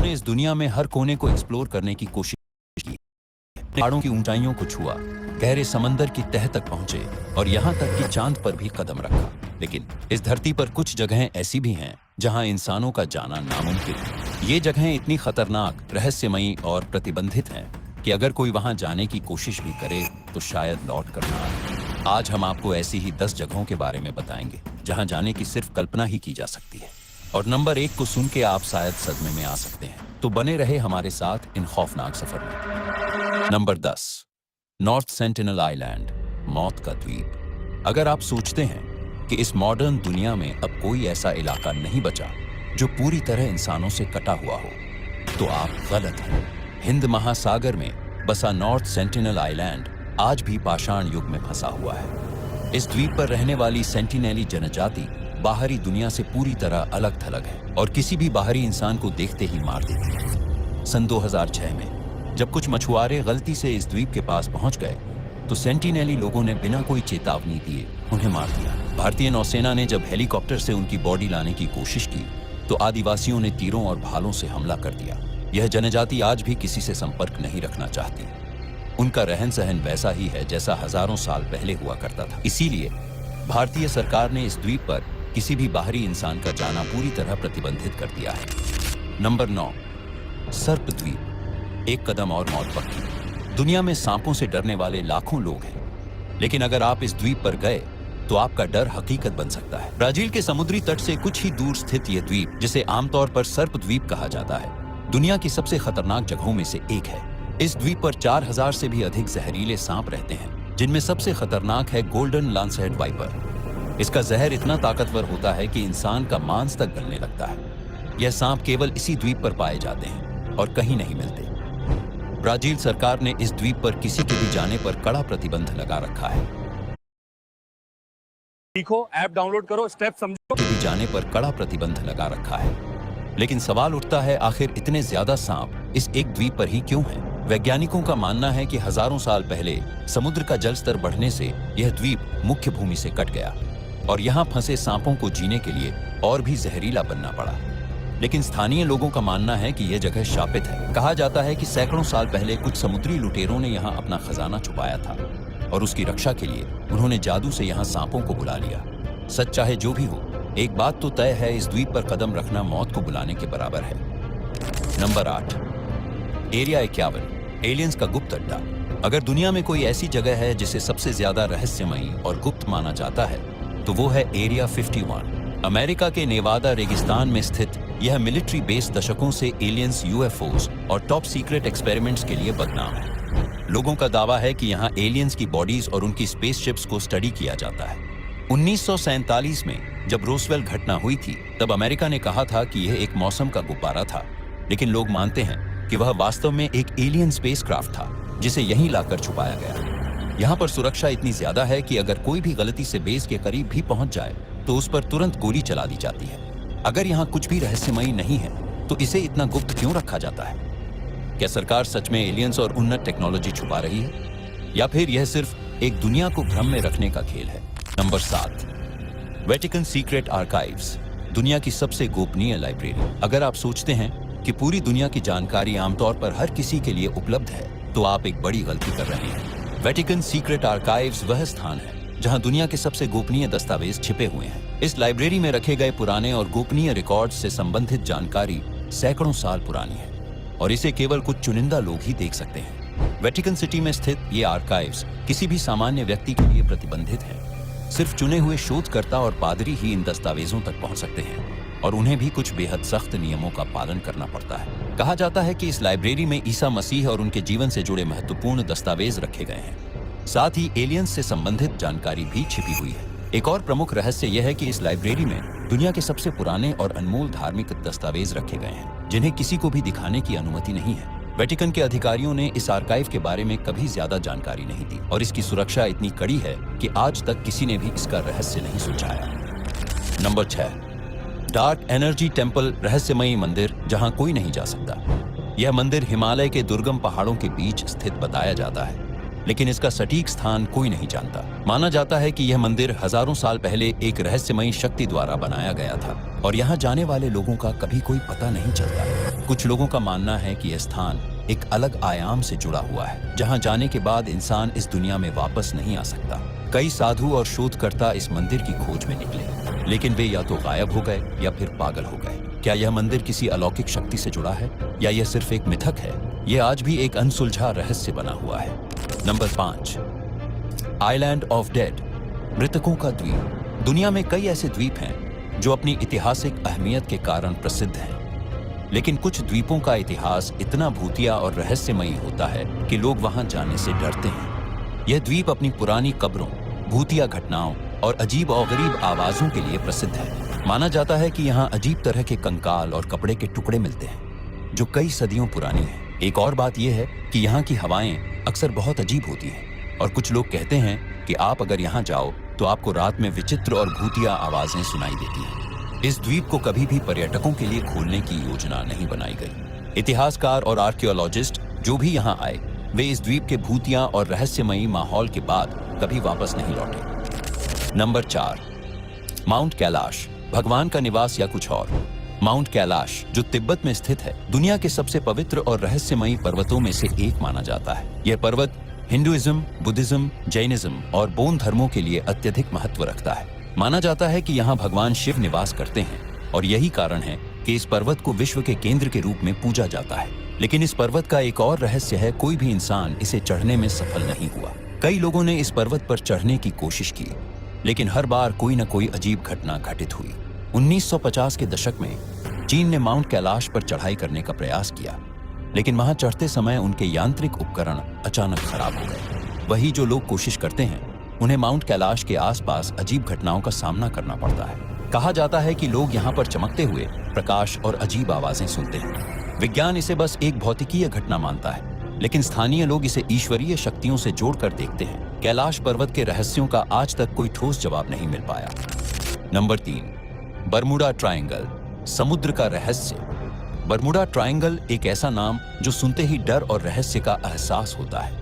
उन्होंने इस दुनिया में हर कोने को एक्सप्लोर करने की कोशिश की। पहाड़ों की ऊंचाइयों को छुआ, गहरे समंदर की तह तक पहुंचे और यहाँ तक कि चांद पर भी कदम रखा। लेकिन इस धरती पर कुछ जगहें ऐसी भी हैं जहां इंसानों का जाना नामुमकिन है। ये जगहें इतनी खतरनाक, रहस्यमयी और प्रतिबंधित हैं कि अगर कोई वहां जाने की कोशिश भी करे तो शायद लौट कर ना आए। आज हम आपको ऐसी ही 10 जगहों के बारे में बताएंगे जहां जाने की सिर्फ कल्पना ही की जा सकती है। और नंबर 1 को सुन के आप शायद सदमे में आ सकते हैं, तो बने रहे हमारे साथ इन खौफनाक सफर में। नंबर 10, नॉर्थ सेंटिनल आइलैंड, मौत का द्वीप। अगर आप सोचते हैं कि इस मॉडर्न दुनिया में अब कोई ऐसा इलाका नहीं बचा जो पूरी तरह इंसानों से कटा हुआ हो, तो आप गलत हैं। हिंद महासागर में बसा नॉर्थ सेंटिनल आइलैंड आज भी पाषाण युग में फंसा हुआ है। इस द्वीप पर रहने वाली सेंटिनेली जनजाति बाहरी दुनिया से पूरी तरह अलग थलग है और किसी भी बाहरी इंसान को देखते ही मार देती है। सन 2006 में जब कुछ मछुआरे गलती से इस द्वीप के पास पहुंच गए तो सेंटिनेली लोगों ने बिना कोई चेतावनी दिए उन्हें मार दिया। भारतीय नौसेना ने जब हेलीकॉप्टर से उनकी बॉडी लाने की कोशिश की तो आदिवासियों ने तीरों और भालों से हमला कर दिया। यह जनजाति आज भी किसी से संपर्क नहीं रखना चाहती। उनका रहन सहन वैसा ही है जैसा हजारों साल पहले हुआ करता था। इसीलिए भारतीय सरकार ने इस द्वीप पर किसी भी बाहरी इंसान का जाना पूरी तरह प्रतिबंधित कर दिया है। नंबर 9, सर्प द्वीप, एक कदम और मौत पक्की। दुनिया में सांपों से डरने वाले लाखों लोग हैं, लेकिन अगर आप इस द्वीप पर गए तो आपका डर हकीकत बन सकता है। ब्राजील के समुद्री तट से कुछ ही दूर स्थित यह द्वीप, जिसे आमतौर पर सर्प द्वीप कहा जाता है, दुनिया की सबसे खतरनाक जगहों में से एक है। इस द्वीप पर 4000 से भी अधिक जहरीले सांप रहते हैं, जिनमें सबसे खतरनाक है गोल्डन लांसहेड वाइपर। इसका जहर इतना ताकतवर होता है कि इंसान का मांस तक गलने लगता है। यह सांप केवल इसी द्वीप पर पाए जाते हैं और कहीं नहीं मिलते। ब्राजील सरकार ने इस द्वीप पर किसी के भी जाने पर कड़ा प्रतिबंध लगा रखा है। सीखो, ऐप डाउनलोड करो, स्टेप समझो। के भी जाने पर कड़ा प्रतिबंध लगा रखा है। लेकिन सवाल उठता है, आखिर इतने ज्यादा सांप इस एक द्वीप पर ही क्यों हैं? वैज्ञानिकों का मानना है कि हजारों साल पहले समुद्र का जल स्तर बढ़ने से यह द्वीप मुख्य भूमि से कट गया और यहाँ फंसे सांपों को जीने के लिए और भी जहरीला बनना पड़ा। लेकिन स्थानीय लोगों का मानना है कि यह जगह शापित है। कहा जाता है कि सैकड़ों साल पहले कुछ समुद्री लुटेरों ने यहाँ अपना खजाना छुपाया था और उसकी रक्षा के लिए उन्होंने जादू से यहाँ सांपों को बुला लिया। सच चाहे जो भी हो, एक बात तो तय है, इस द्वीप पर कदम रखना मौत को बुलाने के बराबर है। नंबर 8, एरिया 51, एलियंस का गुप्त अड्डा। अगर दुनिया में कोई ऐसी जगह है जिसे सबसे ज्यादा रहस्यमयी और गुप्त माना जाता है तो वो है एरिया 51। अमेरिका के नेवादा रेगिस्तान में स्थित यह मिलिट्री बेस दशकों से एलियंस, यूएफओज और टॉप सीक्रेट एक्सपेरिमेंट्स के लिए बदनाम है। लोगों का दावा है कि यहाँ एलियंस की बॉडीज और उनकी स्पेसशिप्स को स्टडी किया जाता है। 1947 में जब रोसवेल घटना हुई थी तब अमेरिका ने कहा था कि यह एक मौसम का गुब्बारा था, लेकिन लोग मानते हैं कि वह वास्तव में एक एलियन स्पेसक्राफ्ट था जिसे यहीं लाकर छुपाया गया। यहाँ पर सुरक्षा इतनी ज्यादा है कि अगर कोई भी गलती से बेस के करीब भी पहुंच जाए तो उस पर तुरंत गोली चला दी जाती है। अगर यहाँ कुछ भी रहस्यमयी नहीं है तो इसे इतना गुप्त क्यों रखा जाता है? क्या सरकार सच में एलियंस और उन्नत टेक्नोलॉजी छुपा रही है, या फिर यह सिर्फ एक दुनिया को भ्रम में रखने का खेल है? नंबर 7, वेटिकन सीक्रेट आर्काइव्स, दुनिया की सबसे गोपनीय लाइब्रेरी। अगर आप सोचते हैं कि पूरी दुनिया की जानकारी आमतौर पर हर किसी के लिए उपलब्ध है तो आप एक बड़ी गलती कर रहे हैं। वेटिकन सीक्रेट आर्काइव्स वह स्थान है जहां दुनिया के सबसे गोपनीय दस्तावेज छिपे हुए हैं। इस लाइब्रेरी में रखे गए पुराने और गोपनीय रिकॉर्ड्स से संबंधित जानकारी सैकड़ों साल पुरानी है और इसे केवल कुछ चुनिंदा लोग ही देख सकते हैं। वेटिकन सिटी में स्थित ये आर्काइव्स किसी भी सामान्य व्यक्ति के लिए प्रतिबंधित है। सिर्फ चुने हुए शोधकर्ता और पादरी ही इन दस्तावेजों तक पहुंच सकते हैं और उन्हें भी कुछ बेहद सख्त नियमों का पालन करना पड़ता है। कहा जाता है कि इस लाइब्रेरी में ईसा मसीह और उनके जीवन से जुड़े महत्वपूर्ण दस्तावेज रखे गए हैं। साथ ही एलियंस से संबंधित जानकारी भी छिपी हुई है। एक और प्रमुख रहस्य यह है कि इस लाइब्रेरी में दुनिया के सबसे पुराने और अनमोल धार्मिक दस्तावेज रखे गए हैं जिन्हें किसी को भी दिखाने की अनुमति नहीं है। वेटिकन के अधिकारियों ने इस आर्काइव के बारे में कभी ज्यादा जानकारी नहीं दी और इसकी सुरक्षा इतनी कड़ी है कि आज तक किसी ने भी इसका रहस्य नहीं सुलझाया। नंबर 6, डार्क एनर्जी टेम्पल, रहस्यमयी मंदिर जहां कोई नहीं जा सकता। यह मंदिर हिमालय के दुर्गम पहाड़ों के बीच स्थित बताया जाता है, लेकिन इसका सटीक स्थान कोई नहीं जानता। माना जाता है कि यह मंदिर हजारों साल पहले एक रहस्यमयी शक्ति द्वारा बनाया गया था और यहाँ जाने वाले लोगों का कभी कोई पता नहीं चलता। कुछ लोगों का मानना है कि यह स्थान एक अलग आयाम से जुड़ा हुआ है, जहाँ जाने के बाद इंसान इस दुनिया में वापस नहीं आ सकता। कई साधु और शोधकर्ता इस मंदिर की खोज में निकले, लेकिन वे या तो गायब हो गए या फिर पागल हो गए। क्या यह मंदिर किसी अलौकिक शक्ति से जुड़ा है या यह सिर्फ एक मिथक है? यह आज भी एक अनसुलझा रहस्य बना हुआ है। नंबर 5, आइलैंड ऑफ डेड, मृतकों का द्वीप। दुनिया में कई ऐसे द्वीप हैं जो अपनी ऐतिहासिक अहमियत के कारण प्रसिद्ध हैं, लेकिन कुछ द्वीपों का इतिहास इतना भूतिया और रहस्यमयी होता है कि लोग वहां जाने से डरते हैं। यह द्वीप अपनी पुरानी कब्रों, भूतिया घटनाओं और अजीब और गरीब आवाजों के लिए प्रसिद्ध है। माना जाता है कि यहाँ अजीब तरह के कंकाल और कपड़े के टुकड़े मिलते हैं जो कई सदियों पुरानी हैं। एक और बात यह है कि यहाँ की हवाएं अक्सर बहुत अजीब होती हैं और कुछ लोग कहते हैं कि आप अगर यहाँ जाओ तो आपको रात में विचित्र और भूतिया आवाजें सुनाई देती हैं। इस द्वीप को कभी भी पर्यटकों के लिए खोलने की योजना नहीं बनाई गई। इतिहासकार और आर्कियोलॉजिस्ट जो भी यहाँ आए, वे इस द्वीप के भूतिया और रहस्यमयी माहौल के बाद कभी वापस नहीं लौटे। नंबर 4, माउंट कैलाश, भगवान का निवास या कुछ और। माउंट कैलाश, जो तिब्बत में स्थित है, दुनिया के सबसे पवित्र और रहस्यमयी पर्वतों में से एक माना जाता है। यह पर्वत हिंदुइज्म, बुद्धिज्म, जैनिज्म और बौद्ध धर्मों के लिए अत्यधिक महत्व रखता है। माना जाता है कि यहाँ भगवान शिव निवास करते हैं और यही कारण है कि इस पर्वत को विश्व के केंद्र के रूप में पूजा जाता है। लेकिन इस पर्वत का एक और रहस्य है, कोई भी इंसान इसे चढ़ने में सफल नहीं हुआ। कई लोगों ने इस पर्वत पर चढ़ने की कोशिश की, लेकिन हर बार कोई न कोई अजीब घटना घटित हुई। 1950 के दशक में चीन ने माउंट कैलाश पर चढ़ाई करने का प्रयास किया, लेकिन वहां चढ़ते समय उनके यांत्रिक उपकरण अचानक खराब हो गए। वही जो लोग कोशिश करते हैं, उन्हें माउंट कैलाश के आसपास अजीब घटनाओं का सामना करना पड़ता है। कहा जाता है कि लोग यहाँ पर चमकते हुए प्रकाश और अजीब आवाजें सुनते हैं। विज्ञान इसे बस एक भौतिकीय घटना मानता है, लेकिन स्थानीय लोग इसे ईश्वरीय शक्तियों से जोड़कर देखते हैं। कैलाश पर्वत के रहस्यों का आज तक कोई ठोस जवाब नहीं मिल पाया। नंबर 3, बरमुडा ट्रायंगल, समुद्र का रहस्य। बरमुडा ट्रायंगल एक ऐसा नाम जो सुनते ही डर और रहस्य का एहसास होता है।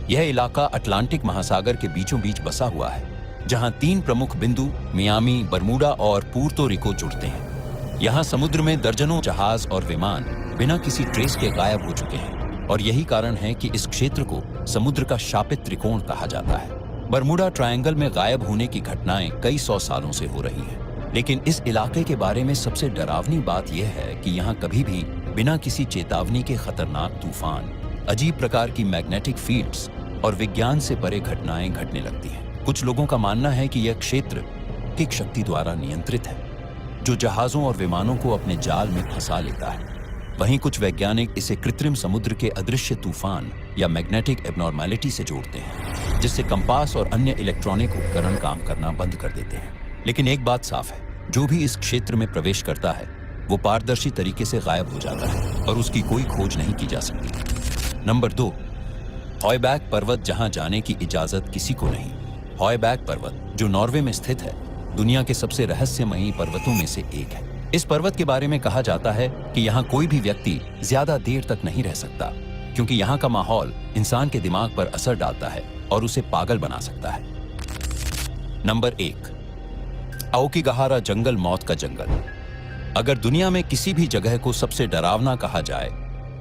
यह इलाका अटलांटिक महासागर के बीचों बीच बसा हुआ है, जहां 3 प्रमुख बिंदु मियामी, बरमुडा और पुर्तो रिको जुड़ते हैं। यहाँ समुद्र में दर्जनों जहाज और विमान बिना किसी ट्रेस के गायब हो चुके हैं और यही कारण है कि इस क्षेत्र को समुद्र का शापित त्रिकोण कहा जाता है। बरमुडा ट्रायंगल में गायब होने की घटनाएं कई 100 सालों से हो रही हैं, लेकिन इस इलाके के बारे में सबसे डरावनी बात यह है कि यहाँ कभी भी बिना किसी चेतावनी के खतरनाक तूफान, अजीब प्रकार की मैग्नेटिक फील्ड्स और विज्ञान से परे घटनाएं घटने लगती हैं। कुछ लोगों का मानना है कि यह क्षेत्र एक शक्ति द्वारा नियंत्रित है जो जहाजों और विमानों को अपने जाल में फंसा लेता है। वहीं कुछ वैज्ञानिक इसे कृत्रिम समुद्र के अदृश्य तूफान या मैग्नेटिक एबनॉर्मैलिटी से जोड़ते हैं, जिससे कंपास और अन्य इलेक्ट्रॉनिक उपकरण काम करना बंद कर देते हैं। लेकिन एक बात साफ है, जो भी इस क्षेत्र में प्रवेश करता है वो पारदर्शी तरीके से गायब हो जाता है और उसकी कोई खोज नहीं की जा सकती। नंबर 2, हॉयबैक पर्वत, जहां जाने की इजाजत किसी को नहीं। हॉयबैक पर्वत, जो नॉर्वे में स्थित है, दुनिया के सबसे रहस्यमयी पर्वतों में से एक है। इस पर्वत के बारे में कहा जाता है कि यहाँ कोई भी व्यक्ति ज्यादा देर तक नहीं रह सकता, क्योंकि यहाँ का माहौल इंसान के दिमाग पर असर डालता है और उसे पागल बना सकता है। नंबर 1, आओकिगाहारा जंगल, मौत का जंगल। अगर दुनिया में किसी भी जगह को सबसे डरावना कहा जाए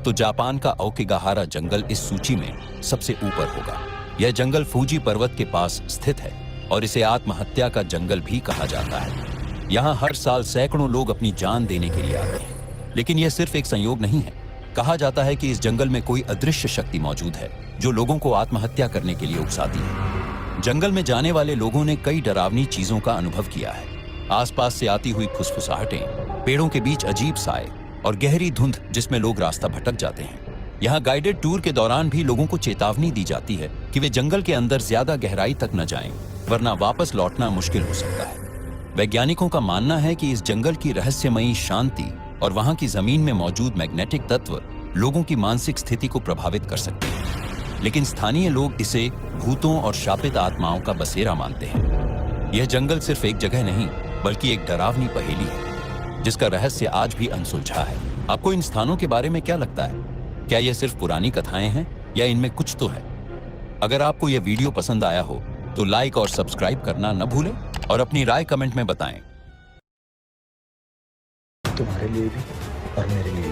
तो जापान का आओकिगाहारा जंगल इस सूची में सबसे ऊपर होगा। यह जंगल फूजी पर्वत के पास स्थित है और इसे आत्महत्या का जंगल भी कहा जाता है। यहाँ हर साल सैकड़ों लोग अपनी जान देने के लिए आते हैं, लेकिन यह सिर्फ एक संयोग नहीं है। कहा जाता है कि इस जंगल में कोई अदृश्य शक्ति मौजूद है जो लोगों को आत्महत्या करने के लिए उकसाती है। जंगल में जाने वाले लोगों ने कई डरावनी चीजों का अनुभव किया है। आसपास से आती हुई फुसफुसाहटें, पेड़ों के बीच अजीब साए और गहरी धुंध जिसमें लोग रास्ता भटक जाते हैं। यहाँ गाइडेड टूर के दौरान भी लोगों को चेतावनी दी जाती है कि वे जंगल के अंदर ज्यादा गहराई तक न जाएं, वरना वापस लौटना मुश्किल हो सकता है। वैज्ञानिकों का मानना है कि इस जंगल की रहस्यमयी शांति और वहां की जमीन में मौजूद मैग्नेटिक तत्व लोगों की मानसिक स्थिति को प्रभावित कर सकते हैं, लेकिन स्थानीय लोग इसे भूतों और शापित आत्माओं का बसेरा मानते हैं। यह जंगल सिर्फ एक जगह नहीं, बल्कि एक डरावनी पहेली है जिसका रहस्य आज भी अनसुलझा है। आपको इन स्थानों के बारे में क्या लगता है? क्या यह सिर्फ पुरानी कथाएं हैं या इनमें कुछ तो है? अगर आपको यह वीडियो पसंद आया हो तो लाइक और सब्सक्राइब करना न भूलें और अपनी राय कमेंट में बताएं। तुम्हारे लिए भी और मेरे लिए भी।